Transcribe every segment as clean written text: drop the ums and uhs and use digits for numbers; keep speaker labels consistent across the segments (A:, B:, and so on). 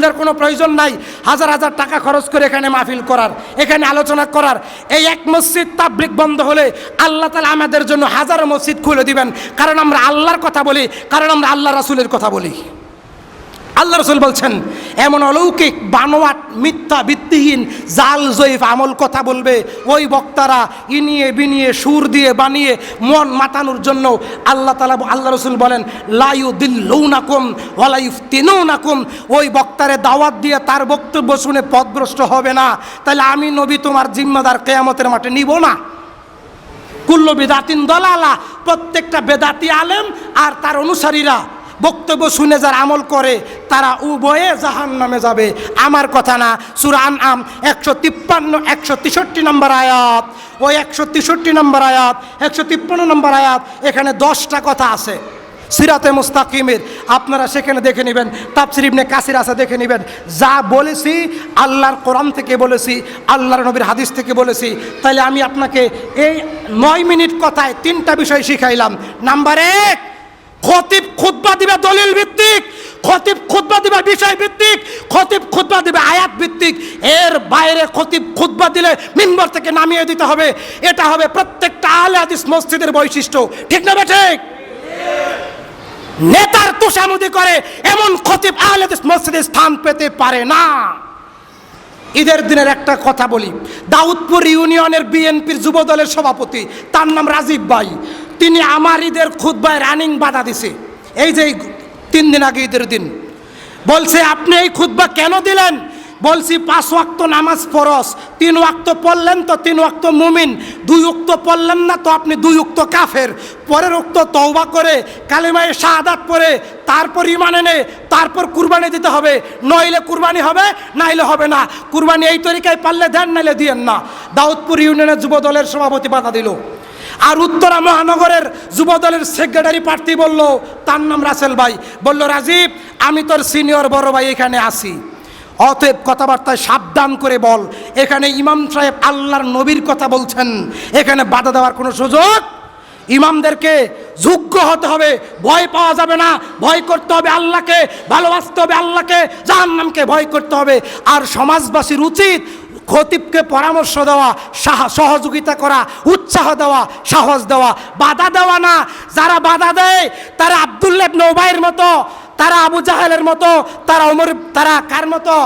A: মাহফিলদের কোনো প্রয়োজন নাই, হাজার হাজার টাকা খরচ করে এখানে মাহফিল করার, এখানে আলোচনা করার। এই এক মসজিদ তাবলীগ বন্ধ হলে আল্লাহ তাআলা আমাদের জন্য হাজারো মসজিদ খুলে দিবেন, কারণ আমরা আল্লাহর কথা বলি, কারণ আমরা আল্লাহ রাসূলের কথা বলি। আল্লাহ রাসূল বলছেন, এমন অলৌকিক বানোয়াট মিথ্যা ভিত্তিহীন জাল জয়ীফ আমল কথা বলবে ওই বক্তারা ইনিয়ে বিনিয়ে সুর দিয়ে বানিয়ে মন মাতানোর জন্য আল্লাহ তাআলা, আল্লাহ রাসূল বলেন, লা ইউদিল্লুনাকুম ওয়া লা ইফতিনুনাকুম। ওই বক্তারে দাওয়াত দিয়ে তার বক্তব্য শুনে পথভ্রষ্ট হবে না, তাহলে আমি নবী তোমার জিম্মাদার কিয়ামতের মাঠে নিব না। কুল্লু বিদাতিন দালালা, প্রত্যেকটা বেদাতি আলেম আর তার অনুসারীরা বক্তব্য শুনে যারা আমল করে তারা উভয়ে জাহান্নামে যাবে। আমার কথা না, সূরা আনআম 153 নম্বর আয়াত, ওই 163 নম্বর আয়াত 153 নম্বর আয়াত, এখানে 10টা কথা আছে সিরাতে মুস্তাকিমের, আপনারা সেখানে দেখে নেবেন। তাফসীর ইবনে কাসির আছে, দেখে নেবেন। যা বলেছি আল্লাহর কোরআন থেকে বলেছি, আল্লাহর নবীর হাদিস থেকে বলেছি। তাহলে আমি আপনাকে এই 9 মিনিট কথায় 3টা বিষয় শিখাইলাম। নাম্বার 1, খতিব খুতবা দিবে দলিল ভিত্তিক, খতিব খুতবা দিবে বিষয় ভিত্তিক, খতিব খুতবা দিবে আয়াত ভিত্তিক। এর বাইরে খতিব খুতবা দিলে মিম্বর থেকে নামিয়ে দিতে হবে। এটা হবে প্রত্যেকটা আহলে হাদিস মসজিদের বৈশিষ্ট্য, ঠিক না ঠিক? নেতার তোষামোদি করে এমন খতিব আহলে হাদিস মসজিদে স্থান পেতে পারে না। ঈদের দিনের একটা কথা বলি, দাউদপুর ইউনিয়নের বিএনপির যুব দলের সভাপতি, তার নাম রাজীব ভাই, তিনি আমার ঈদের খুতবায় রানিং বাধা দিছে। এই যে 3 দিন আগে ঈদের দিন বলছে, আপনি এই খুতবা কেন দিলেন? বলছি 5 ওয়াক্ত নামাজ ফরজ, 3 ওয়াক্ত পড়লেন তো 3 ওয়াক্ত মুমিন, 2 ওয়াক্ত পড়লেন না তো আপনি 2 ওয়াক্ত কাফের। পরের ওয়াক্ত তওবা করে কালেমায়ে শাহাদাত পড়ে তারপর ঈমান এনে তারপর কুরবানি দিতে হবে, নইলে কুরবানি হবে, নাইলে হবে না। কুরবানি এই তরিকায় পারলে দেন, নাইলে দিয়েন না। দাউদপুর ইউনিয়নের যুব দলের সভাপতি বাধা দিল। আর উত্তরা মহানগরের যুব দলের সেক্রেটারি প্রার্থী বলল, তার নাম রাসেল ভাই, বলল, রাজীব আমি তোর সিনিয়র বড় ভাই, এখানে আসি, অতএব কথাবার্তায় সাবধান করে বল। এখানে ইমাম সাহেব আল্লাহর নবীর কথা বলছেন, এখানে বাধা দেওয়ার কোনো সুযোগ। ইমামদেরকে যোগ্য হতে হবে, ভয় পাওয়া যাবে না, ভয় করতে হবে আল্লাহকে, ভালোবাসতে হবে আল্লাহকে, জাহান্নামকে ভয় করতে হবে। আর সমাজবাসীর উচিত খতিবকে পরামর্শ দেওয়া, সহযোগিতা করা, উৎসাহ দেওয়া, সাহস দেওয়া, বাধা দেওয়া না। যারা বাধা দেয় তারা আব্দুল্লাহ ইবনে উবাইয়ের মতো, তারা আবু জাহেলের মতো, তারা ওমর, তারা কার মতো?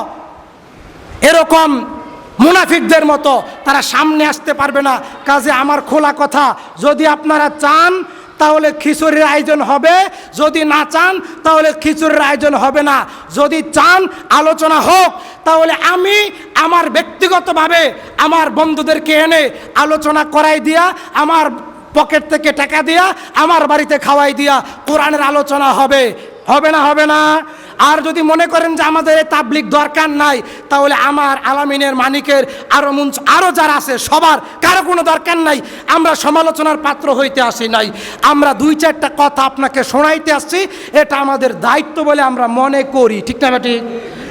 A: এরকম মুনাফিকদের মতো, তারা সামনে আসতে পারবে না। কাজে আমার খোলা কথা, যদি আপনারা চান তাহলে খিচুড়ির আয়োজন হবে, যদি না চান তাহলে খিচুড়ির আয়োজন হবে না। যদি চান আলোচনা হোক, তাহলে আমি আমার ব্যক্তিগতভাবে আমার বন্ধুদেরকে এনে আলোচনা করাই দিয়া, আমার পকেট থেকে টাকা দিয়া, আমার বাড়িতে খাওয়াই দিয়া কোরআনের আলোচনা হবে, হবে না? হবে না? আর যদি মনে করেন যে আমাদের এই তাবলীগ দরকার নাই, তাহলে আমার আলামিনের, মানিকের, আরো মঞ্চ, আরো যারা আছে সবার কারো কোনো দরকার নাই। আমরা সমালোচনার পাত্র হইতে আসি নাই, আমরা 2-4টা কথা আপনাকে শোনাইতে আসছি, এটা আমাদের দায়িত্ব বলে আমরা মনে করি, ঠিক না ঠিক?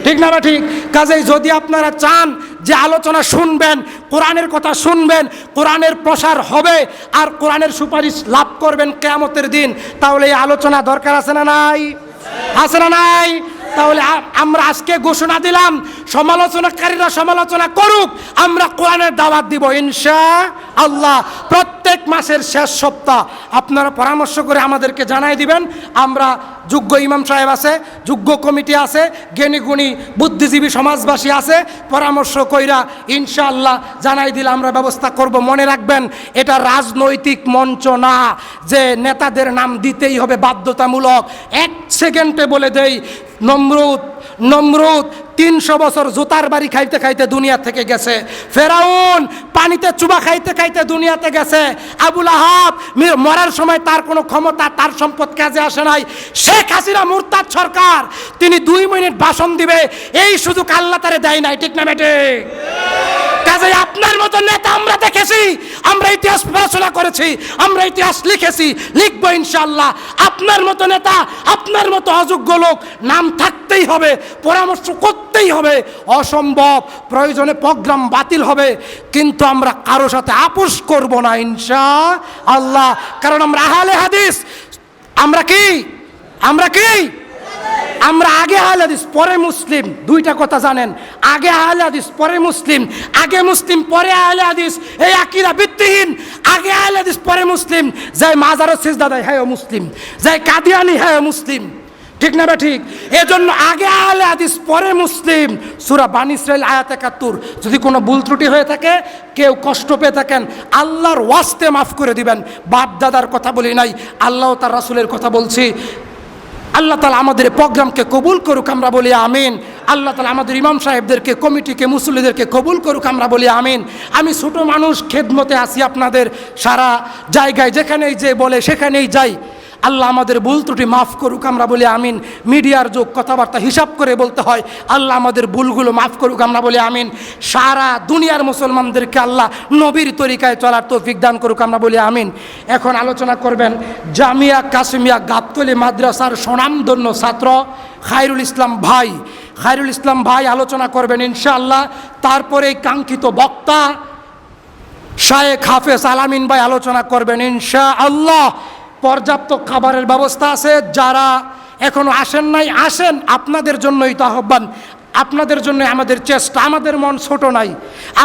A: ঠিক না ঠিক? কাজেই যদি আপনারা চান যে আলোচনা শুনবেন, কোরআনের কথা শুনবেন, কোরআনের প্রসার হবে আর কোরআনের সুপারিশ লাভ করবেন কিয়ামতের দিন, তাহলে এই আলোচনা দরকার আছে না নাই? আছে না নাই? তাহলে আমরা আজকে ঘোষণা দিলাম, সমালোচনাকারীরা সমালোচনা করুক, আমরা কোরআনের দাওয়াত দিব ইনশাআল্লাহ। প্রত্যেক মাসের শেষ সপ্তাহ আপনারা পরামর্শ করে আমাদেরকে জানাই দিবেন। আমরা যোগ্য ইমাম সাহেব আছে, যোগ্য কমিটি আছে, জ্ঞানী গুণী বুদ্ধিজীবী সমাজবাসী আছে, পরামর্শ কইরা ইনশাআল্লাহ জানাই দিলে আমরা ব্যবস্থা করব। মনে রাখবেন, এটা রাজনৈতিক মঞ্চ না যে নেতাদের নাম দিতেই হবে বাধ্যতামূলক। 1 সেকেন্ডে বলে দেই, নমরুদ 300 বছর জুতার বাড়ি খাইতে খাইতে দুনিয়া থেকে গেছে। ফেরাউন পানিতে চুবা খাইতে খাইতে দুনিয়াতে গেছে। আবুল আহাব মরার সময় তার কোনো ক্ষমতা, তার সম্পদ কাজে আসে নাই। শেখ হাসিনা মুরতাদ সরকার, তিনি 2 মিনিট ভাষণ দিবে, এই সুযোগ আল্লাহ তারে দেয় নাই, ঠিক না বেটে? কাজে আপনার মতো নেতা আমরা দেখেছি, আমরা ইতিহাস পড়াশোনা করেছি, আমরা ইতিহাস লিখেছি, লিখবো ইনশাআল্লাহ। আপনার মতো নেতা, আপনার মতো অযোগ্য লোক নাম থাকতেই হবে, পরামর্শ করতেই হবে, অসম্ভব প্রয়োজনে প্রোগ্রাম বাতিল হবে, কিন্তু আমরা কারো সাথে আপোষ করব না ইনশাআল্লাহ। কারণ আমরা আহলে হাদিস, আমরা কি আমরা আগে আহলে হাদিস পরে মুসলিম, দুইটা কথা জানেন, আগে আহলে হাদিস পরে মুসলিম, আগে মুসলিম পরে আহলে হাদিস, এই আকীদা ভিত্তিহীন। আগে আহলে হাদিস পরে মুসলিম, যাই মাজারে সিজদা দেয় হ্যাঁ মুসলিম, যাই কাদিয়ানি হ্যাঁ মুসলিম, ঠিক না বা ঠিক? এজন্য আগে আহলে হাদিস পরে মুসলিম। সূরা বানী ইসরাইল আয়াত ৭১। যদি কোনো ভুল ত্রুটি হয়ে থাকে, কেউ কষ্ট পেয়ে থাকেন, আল্লাহর ওয়াস্তে মাফ করে দিবেন। বাপ দাদার কথা বলি নাই, আল্লাহ তার রাসূলের কথা বলছি। আল্লাহ তাআলা আমাদের প্রোগ্রামকে কবুল করুক, আমরা বলি আমিন। আল্লাহ তাআলা আমাদের ইমাম সাহেবদেরকে, কমিটিকে, মুসল্লিদেরকে কবুল করুক, আমরা বলি আমিন। আমি ছোট মানুষ, খেদমতে আসি আপনাদের সারা জায়গায়, যেখানেই যে বলে সেখানেই যাই। আল্লাহ আমাদের ভুল ত্রুটি মাফ করুক, আমরা বলি আমিন। মিডিয়ার যোগ, কথাবার্তা হিসাব করে বলতে হয়, আল্লাহ আমাদের ভুলগুলো মাফ করুক, আমরা বলি আমিন। সারা দুনিয়ার মুসলমানদেরকে আল্লাহ নবীর তরিকায় চলার তৌফিক দান করুক, আমরা বলি আমিন। এখন আলোচনা করবেন জামিয়া কাসিমিয়া গাবতলী মাদ্রাসার স্বনামধন্য ছাত্র খায়রুল ইসলাম ভাই। খায়রুল ইসলাম ভাই আলোচনা করবেন ইনশাআল্লাহ। তারপরে কাঙ্ক্ষিত বক্তা শায়েখ হাফেজ আলামিন ভাই আলোচনা করবেন ইনশাআল্লাহ। পর্যাপ্ত খাবারের ব্যবস্থা আছে, যারা এখনো আসেন নাই আসেন, আপনাদের জন্যই তো আহ্বান, আপনাদের জন্য আমাদের চেষ্টা। আমাদের মন ছোট নাই,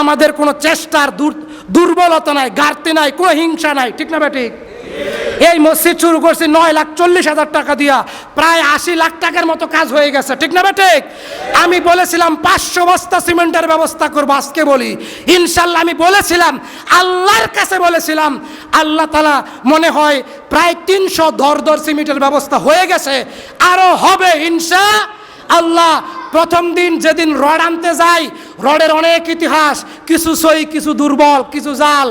A: আমাদের কোনো চেষ্টার দুর্বলতা নাই, ঘাটতি নাই, কোনো হিংসা নাই, ঠিক না বা ঠিক? এই মসজিদ শুরু করছি 9,40,000 টাকা দিয়া, প্রায় 80 লাখ টাকার মতো কাজ হয়ে গেছে, ঠিক না বা ঠিক? আমি বলেছিলাম 500 বস্তা সিমেন্টের ব্যবস্থা করবো, আজকে বলি ইনশাল্লাহ। আমি বলেছিলাম, আল্লাহর কাছে বলেছিলাম, আল্লাহ তাআলা মনে হয় প্রায় 300 দর সিমেন্টের ব্যবস্থা হয়ে গেছে, আরো হবে ইনশাআল্লাহ। প্রথম দিন যেদিন রড আনতে যাই, রডের অনেক ইতিহাস, কিছু সই, কিছু দুর্বল, কিছু জাল।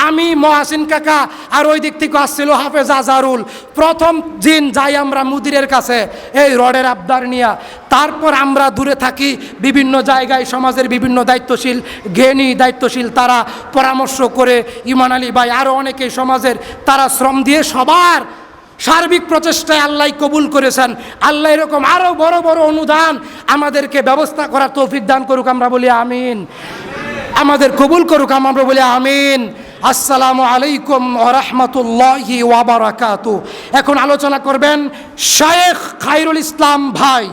A: আমি, মহাসিন কাকা আর ওই দিক থেকে আসছিল হাফেজ আজহারুল। প্রথম দিন যাই আমরা মুদিরের কাছে এই রডের আবদার নিয়ে। তারপর আমরা দূরে থাকি, বিভিন্ন জায়গায় সমাজের বিভিন্ন দায়িত্বশীল, জ্ঞানী দায়িত্বশীল, তারা পরামর্শ করে, ইমান আলী ভাই আরও অনেকেই সমাজের, তারা শ্রম দিয়ে সবার সার্বিক প্রচেষ্টায় আল্লাহ কবুল করেছেন। আল্লাহ এরকম আরও বড় বড় অনুদান আমাদেরকে ব্যবস্থা করার তৌফিক দান করুক, আমরা বলি আমিন। আমাদের কবুল করুক, আমরা বলি আমিন। আসসালামু আলাইকুম ওয়া রাহমাতুল্লাহি ওয়া বারাকাতুহু। এখন আলোচনা করবেন শায়েখ খায়রুল ইসলাম ভাই।